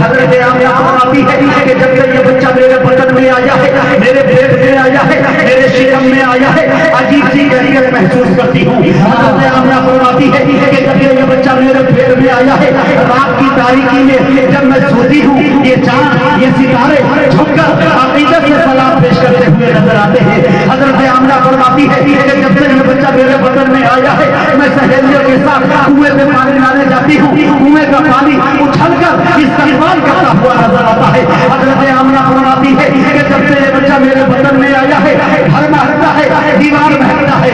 حضرت آمنہ فرماتی ہے کہ جب سے یہ بچہ میرے بدن میں آیا ہے، میرے پیٹ میں آیا ہے، میرے شکم میں آیا ہے، عجیب سی کیفیت محسوس کرتی ہوں۔ حضرت آمنہ فرماتی ہے کہ جب سے یہ بچہ میرے پیٹ میں آیا ہے، رات کی تاریکی میں جب میں سوتی ہوں، یہ چاند یہ ستارے جھک کر عقیدت سے سلام پیش کرتے ہوئے نظر آتے ہیں۔ حضرت آمنہ فرماتی ہے کہ جب سے یہ بچہ میرے بدن میں آیا ہے، میں سہیلیوں کے ساتھ کنویں میں پانی لانے جاتی ہوں، کنویں کا پانی اچھل کر استقبال کرتا ہوا نظر آتا ہے۔ حضرت آمنہ فرماتی ہے کہ جب سے یہ بچہ میرے بدن میں آیا ہے، گھر مہکتا ہے، دیوار مہکتا ہے،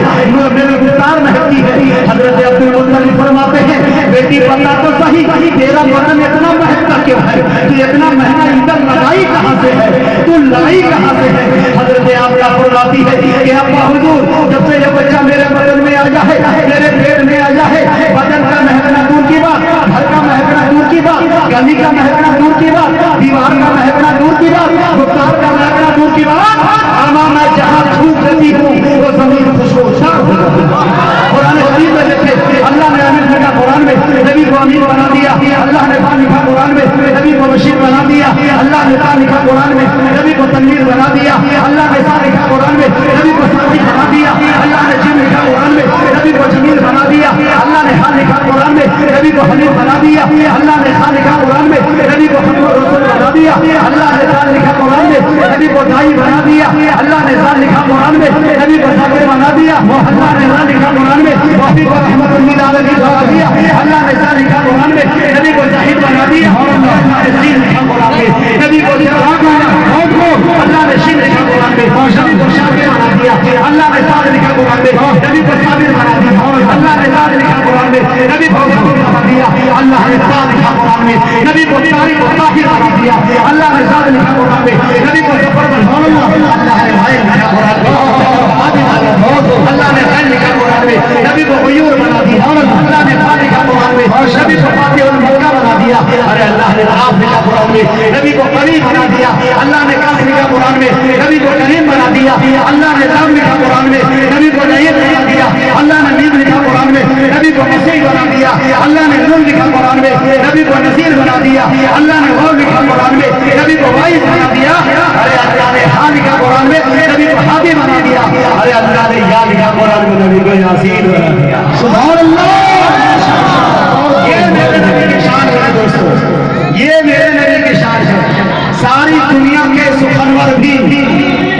میرے گفتار مہکتی ہے۔ حضرت عبدالمطلب فرماتے ہیں بیٹی بتا تو صحیح تیرا بدن اتنا مہکتا کیوں ہے؟ تو اتنا مہنگا ایندھن لگائی کہاں سے ہے؟ تو لائی کہاں سے ہے؟ حضرت آمنہ فرماتی ہے کہ ابا حضور جب سے یہ بچہ میرے بدن میں آیا ہے، میرے پیٹ میں آیا ہے، بدن کا مہکنا دور کی بات، گھر کا مہکنا دور کی بات، گلی کا مہکنا دور کی بات، دیوار کا مہکنا دور کی بات، گفتار کا مہکنا دور کی بات، اما میں جہاں چھوٹ دیتی ہوں وہ زمین خوشبوشار ہو جاتی ہے۔ قرآن حدیث میں دیکھیں اللہ نے امین لکھا قرآن میں، نبی کو امین بنا دیا، اللہ نے با لکھا قرآن میں، نبی کو بشیر بنا دیا، اللہ نے تا لکھا قرآن میں، نبی کو تنویر بنا دیا، اللہ نے سا لکھا قرآن میں، نبی کو سامع بنا دیا، اللہ نے جیم لکھا قرآن میں، نبی کو جمیل بنا دیا، اللہ نے ہا لکھا قرآن میں، نبی کو حمید بنا دیا، اللہ نے خا لکھا قرآن میں، نبی کو حمد رسول بنا دیا، اللہ نے تا لکھا قرآن میں، نبی کو دائی بنا دیا، اللہ نے زا لکھا قرآن میں، نبی کو ذاکر بنا دیا، اللہ نے را لکھا قرآن میں، نبی کو رحمت للعالمین بنا دیا، اللہ نے زا لکھا قرآن میں، نبی کو زاہد بنا دیا، اللہ نے سین لکھا قرآن میں، نبی کو اللہ نے شین لکھا قرآن میں، نبی کو شاکر بنا دیا، اللہ نے صاد لکھا قرآن میں، نبی کو صابر بنا دیا، اللہ نے صاد لکھا قرآن میں، نبی کو صبر بنا دیا، اللہ نے صاد لکھا قرآن میں، نبی کو تاریخ و طاہر بنا دیا، اللہ نے صاد لکھا قرآن میں، نبی کو ظفر بنا دیا، اللہ نے غیر لکھا قرآن میں، اللہ نے غیر لکھا قرآن میں، نبی کو غیور بنا دیا، اللہ نے فا لکھا قرآن میں، نبی کو فاتح المکہ بنا دیا، ارے اللہ نے عاف لکھا قرآن میں، نبی کو قریب بنا دیا، اللہ نے کاف لکھا قرآن میں، نبی کو کریم بنا دیا، اللہ نے لام لکھا قرآن میں، نبی کو نعیم بنا دیا، اللہ نے میم لکھا قرآن میں، نبی کو مسیح بنا دیا، اللہ نے نون لکھا قرآن میں، نبی کو نذیر بنا دیا، اللہ نے واو لکھا قرآن میں، نبی کو وائز بنا دیا، ارے اللہ نے ہا لکھا قرآن میں، نبی کو ہادی بنا دیا، ارے اللہ نے یا لکھا قرآن میں، نبی کو یاسین بنا دیا۔ سبحان اللہ، یہ میرے نبی کی شان ہے دوستو، یہ میرے نبی کی شان ہے۔ ساری دنیا کے سخنور بھی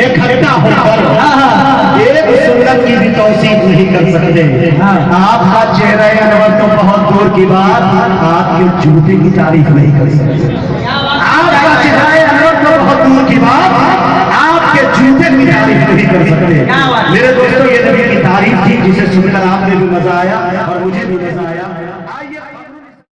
اکٹھا ہو کر ایک سنت کی بھی توصیف نہیں کر سکتے۔ آپ کا چہرہ انور تو بہت دور کی بات، آپ کے جوتے کی تعریف نہیں کر سکتے۔ آپ کا چہرہ انور تو بہت دور کی بات، آپ کے جوتے کی تعریف نہیں کر سکتے۔ میرے دوستوں یہ نبی کی تعریف تھی جسے سن کر آپ نے بھی مزہ آیا۔